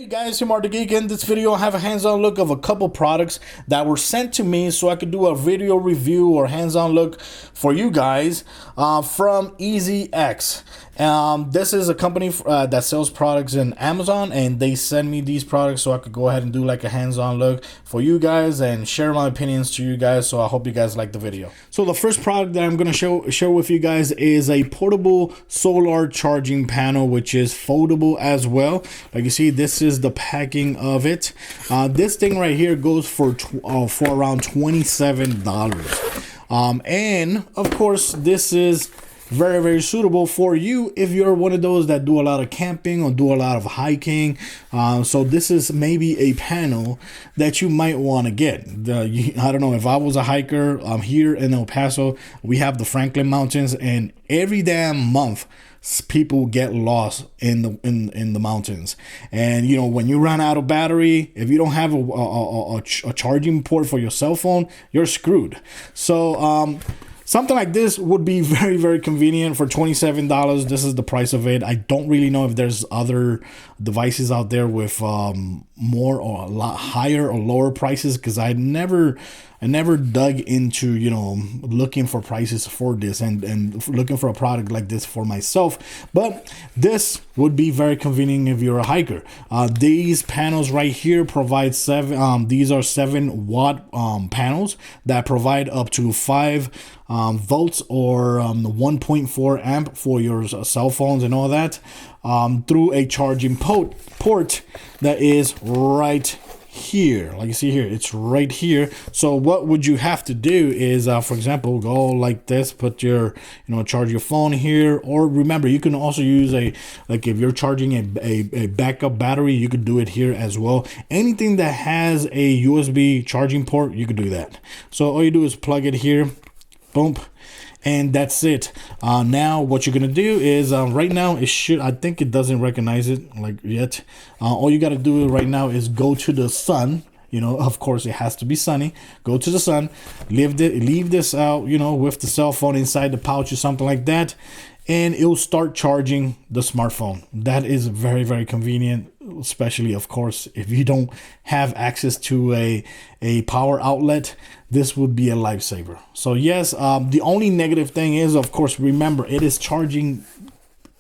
Hey guys, here Mark the Geek. In this video I have a hands-on look of a couple products that were sent to me so I could do a video review or hands-on look for you guys from EasyAcc. This is a company that sells products in Amazon, and they send me these products so I could go ahead and do like a hands-on look for you guys and share my opinions to you guys. So I hope you guys like the video. So the first product that I'm going to share with you guys is a portable solar charging panel, which is foldable as well. Like you see, this is the packing of it. This thing right here goes for around $27. And of course, this is very suitable for you if you're one of those that do a lot of camping or do a lot of hiking. So this is maybe a panel that you might want to get. I don't know, if I was a hiker, here in El Paso, we have the Franklin Mountains, and every damn month people get lost in the mountains. And you know, when you run out of battery, if you don't have a charging port for your cell phone, you're screwed. So something like this would be very convenient for $27. This is the price of it. I don't really know if there's other devices out there with more or a lot higher or lower prices, because I never dug into, you know, looking for prices for this and looking for a product like this for myself. But this would be very convenient if you're a hiker. These panels right here provide these are 7-watt panels that provide up to 5 volts or 1.4 amp for your cell phones and all that, through a charging port that is right here. Like you see here, it's right here. So what would you have to do is, for example, go like this, put your, charge your phone here, or remember, you can also use like if you're charging a backup battery, you could do it here as well. Anything that has a USB charging port, you could do that. So all you do is plug it here, boom, and that's it. Now what you're gonna do is, right now I think it doesn't recognize it like yet. All you got to do right now is go to the sun. Of course it has to be sunny. Go to the sun, leave this out, with the cell phone inside the pouch or something like that, and it will start charging the smartphone. That is very convenient, especially, of course, if you don't have access to a power outlet. This would be a lifesaver. So yes, the only negative thing is, of course, remember, it is charging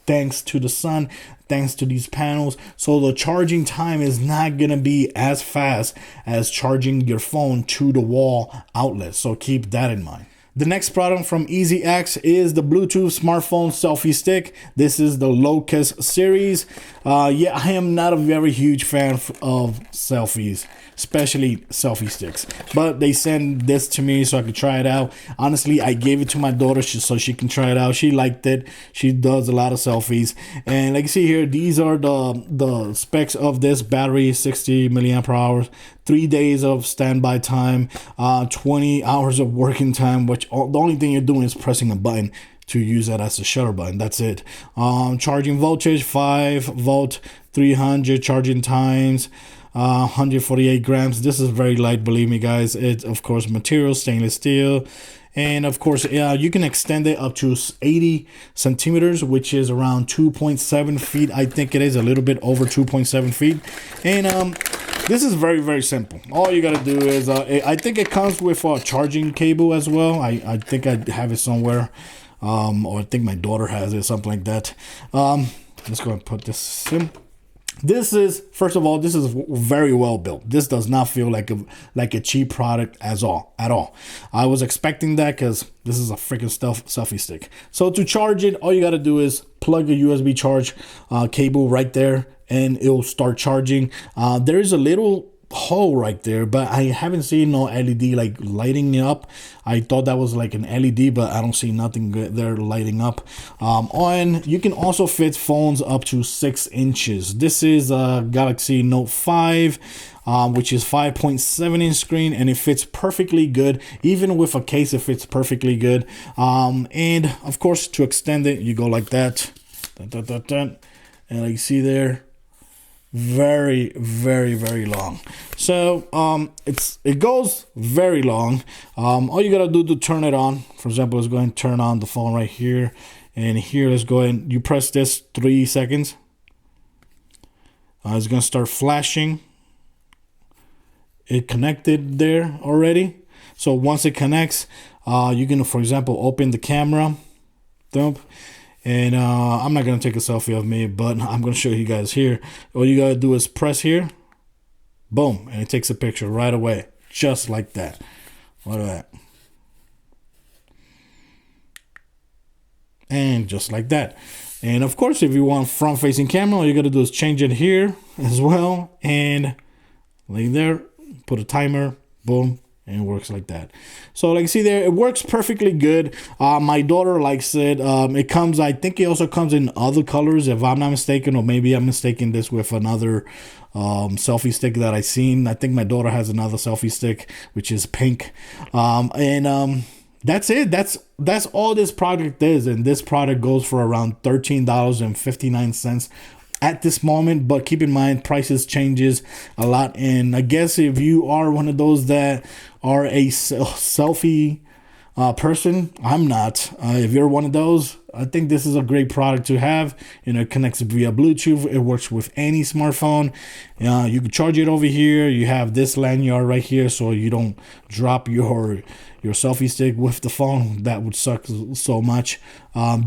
thanks to the sun, thanks to these panels. So the charging time is not going to be as fast as charging your phone to the wall outlet. So keep that in mind. The next product from EasyAcc is the Bluetooth smartphone selfie stick. This is the Locust series. Yeah, I am not a very huge fan of selfies, especially selfie sticks, but they sent this to me so I could try it out. Honestly, I gave it to my daughter so she can try it out. She liked it. She does a lot of selfies, and like you see here, these are the specs of this battery: 60 milliamp hours, 3 days of standby time, 20 hours of working time, which the only thing you're doing is pressing a button to use that as a shutter button. That's it. Charging voltage 5 volt, 300 charging times, 148 grams. This is very light, believe me guys. It's of course material, stainless steel, and of course you can extend it up to 80 centimeters, which is around 2.7 feet. I think it is a little bit over 2.7 feet. And this is very simple. All you gotta do is, I think it comes with a charging cable as well. I think I have it somewhere, or I think my daughter has it, something like that. Let's go and put this in. This is, first of all, this is very well built. This does not feel like a cheap product at all. I was expecting that, because this is a freaking selfie stick. So to charge it, all you got to do is plug a USB charge cable right there, and it'll start charging. There is a little hole right there, but I haven't seen no LED like lighting up. I thought that was like an LED, but I don't see nothing there lighting up. And you can also fit phones up to 6 inches. This is a Galaxy Note 5, which is 5.7 inch screen, and it fits perfectly good. Even with a case, it fits perfectly good. And of course, to extend it, you go like that, and like you see there, very long. So it goes very long. All you gotta do to turn it on, for example, is go and turn on the phone right here, and here, let's go and you press this 3 seconds. It's gonna start flashing. It connected there already. So once it connects, you can, for example, open the camera, dump, and I'm not gonna take a selfie of me, but I'm gonna show you guys here. All you gotta do is press here, boom, and it takes a picture right away, just like that. Look at that. And just like that. And of course, if you want front facing camera, all you gotta do is change it here as well, and like there, put a timer, boom, and it works like that. So like you see there, it works perfectly good. My daughter likes it. It comes, I think it also comes in other colors if I'm not mistaken, or maybe I'm mistaking this with another selfie stick that I seen. I think my daughter has another selfie stick which is pink. That's it. That's all this product is, and this product goes for around $13.59 at this moment. But keep in mind, prices changes a lot, and I guess if you are one of those that are a selfie person, I'm not. If you're one of those, I think this is a great product to have. You know, it connects via Bluetooth. It works with any smartphone. You can charge it over here. You have this lanyard right here, so you don't drop your selfie stick with the phone. That would suck so much.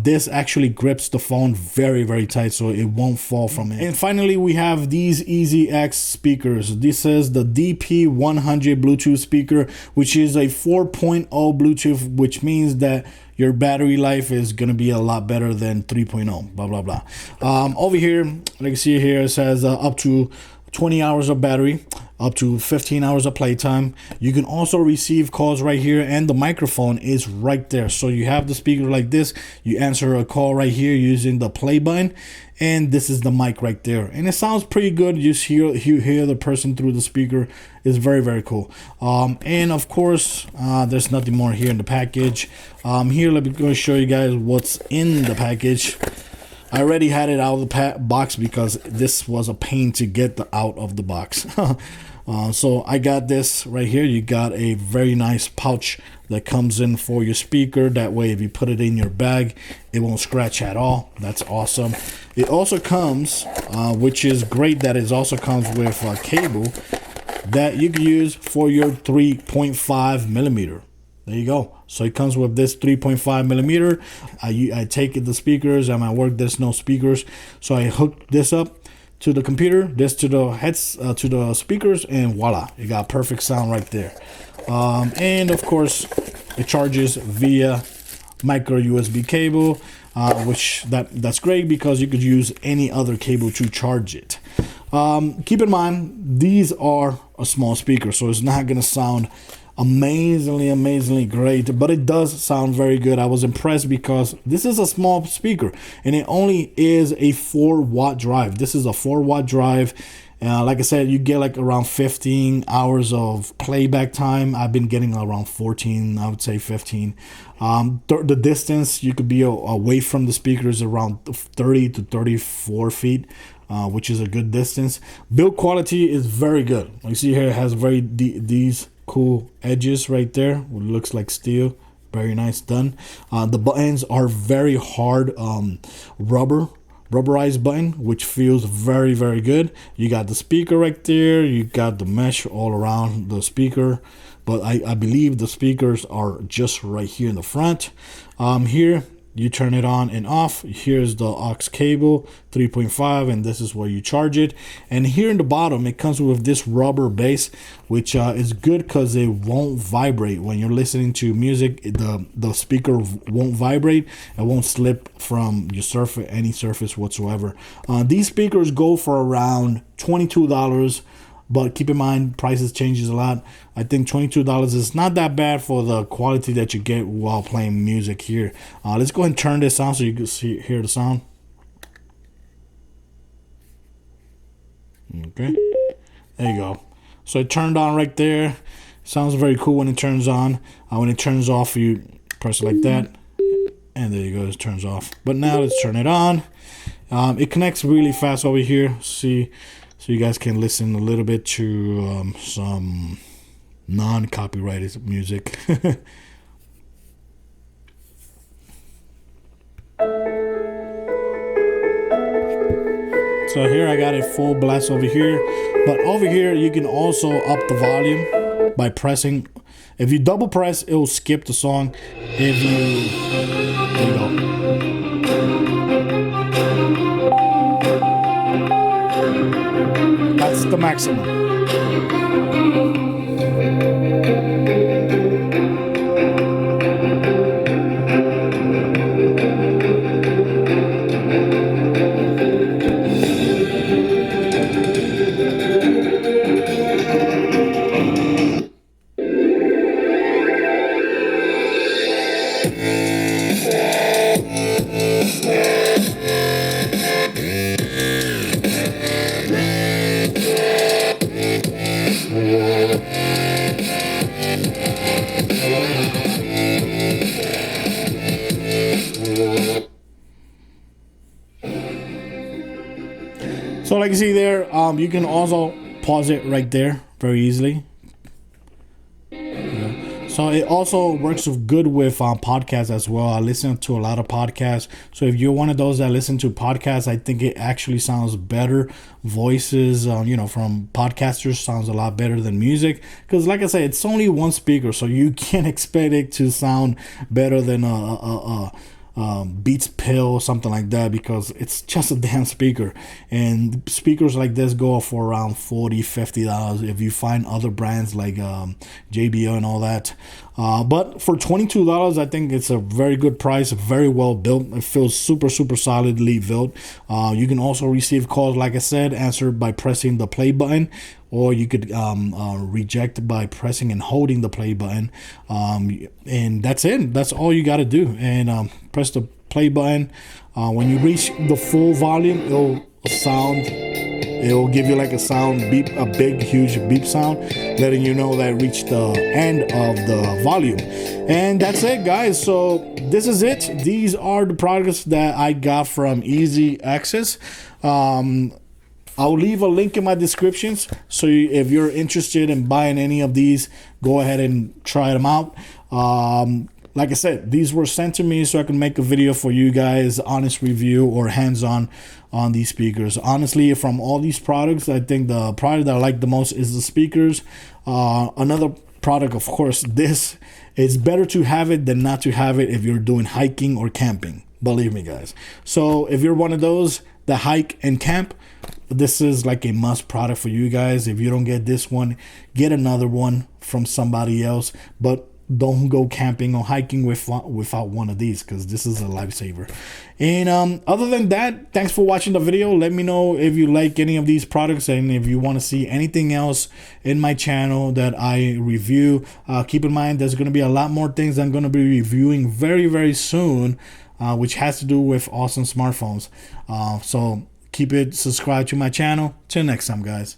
This actually grips the phone very, very tight, so it won't fall from it. And finally, we have these EasyAcc speakers. This is the DP100 Bluetooth speaker, which is a 4.0 Bluetooth, which means that your battery life is going to be a lot better than 3.0, blah, blah, blah. Over here, like you see here, it says up to 20 hours of battery, up to 15 hours of playtime. You can also receive calls right here, and the microphone is right there. So you have the speaker like this, you answer a call right here using the play button, and this is the mic right there, and it sounds pretty good. You hear the person through the speaker. Is very, very cool. And of course, there's nothing more here in the package. Here, let me go show you guys what's in the package. I already had it out of the box because this was a pain to get out of the box. So I got this right here. You got a very nice pouch that comes in for your speaker. That way, if you put it in your bag, it won't scratch at all. That's awesome. It also comes, which is great, that it also comes with a cable that you can use for your 3.5 millimeter. There you go. So it comes with this 3.5 millimeter. I take the speakers. At my work, there's no speakers, so I hook this up to the computer, this to the heads, to the speakers, and voila, you got perfect sound right there. And of course, it charges via micro USB cable, which that's great because you could use any other cable to charge it. Keep in mind, these are a small speaker, so it's not gonna sound amazingly great, but it does sound very good. I was impressed because this is a small speaker and it only is a 4-watt drive. This is a 4-watt drive. Like I said, you get like around 15 hours of playback time. I've been getting around 14, I would say 15. The distance you could be away from the speakers around 30 to 34 feet, which is a good distance. Build quality is very good. Like you see here, it has very these cool edges right there. It looks like steel. Very nice done. The buttons are very hard rubberized button, which feels very good. You got the speaker right there. You got the mesh all around the speaker, but I believe the speakers are just right here in the front. Here you turn it on and off. Here's the aux cable 3.5, and this is where you charge it. And here in the bottom, it comes with this rubber base, which is good because it won't vibrate when you're listening to music. The speaker won't vibrate. It won't slip from your surface, any surface whatsoever. These speakers go for around $22. But keep in mind, prices changes a lot. I think $22 is not that bad for the quality that you get while playing music here. Let's go ahead and turn this on so you can hear the sound. Okay, there you go. So it turned on right there. Sounds very cool when it turns on. When it turns off, you press it like that, and there you go, it turns off. But now let's turn it on. It connects really fast over here. See. So you guys can listen a little bit to some non-copyrighted music. So here I got it full blast over here, but over here you can also up the volume by pressing. If you double press, it will skip the song. If you, there you go. That's the maximum. So like you see there, you can also pause it right there very easily. So it also works good with podcasts as well. I listen to a lot of podcasts. So if you're one of those that listen to podcasts, I think it actually sounds better. Voices, from podcasters sounds a lot better than music. Because like I said, it's only one speaker, so you can't expect it to sound better than Beats Pill or something like that, because it's just a damn speaker, and speakers like this go for around $40-$50 if you find other brands like JBL and all that, but for $22 I think it's a very good price, very well built. It feels super solidly built. You can also receive calls, like I said, answered by pressing the play button, or you could reject by pressing and holding the play button, and that's it. That's all you got to do, and press the play button. When you reach the full volume, it'll give you like a sound beep, a big huge beep sound, letting you know that it reached the end of the volume. And that's it, guys. So this is it. These are the products that I got from EasyAcc. I'll leave a link in my descriptions, so if you're interested in buying any of these, go ahead and try them out. Like I said, these were sent to me so I can make a video for you guys, honest review or hands-on on these speakers. Honestly, from all these products, I think the product that I like the most is the speakers. Another product, of course, this is better to have it than not to have it if you're doing hiking or camping. Believe me, guys. So if you're one of those that hike and camp, this is like a must product for you guys. If you don't get this one, get another one from somebody else, but don't go camping or hiking without one of these, because this is a lifesaver. And other than that, thanks for watching the video. Let me know if you like any of these products, and if you want to see anything else in my channel that I review. Keep in mind, there's going to be a lot more things I'm going to be reviewing very soon, which has to do with awesome smartphones. So keep it subscribed to my channel. Till next time, guys.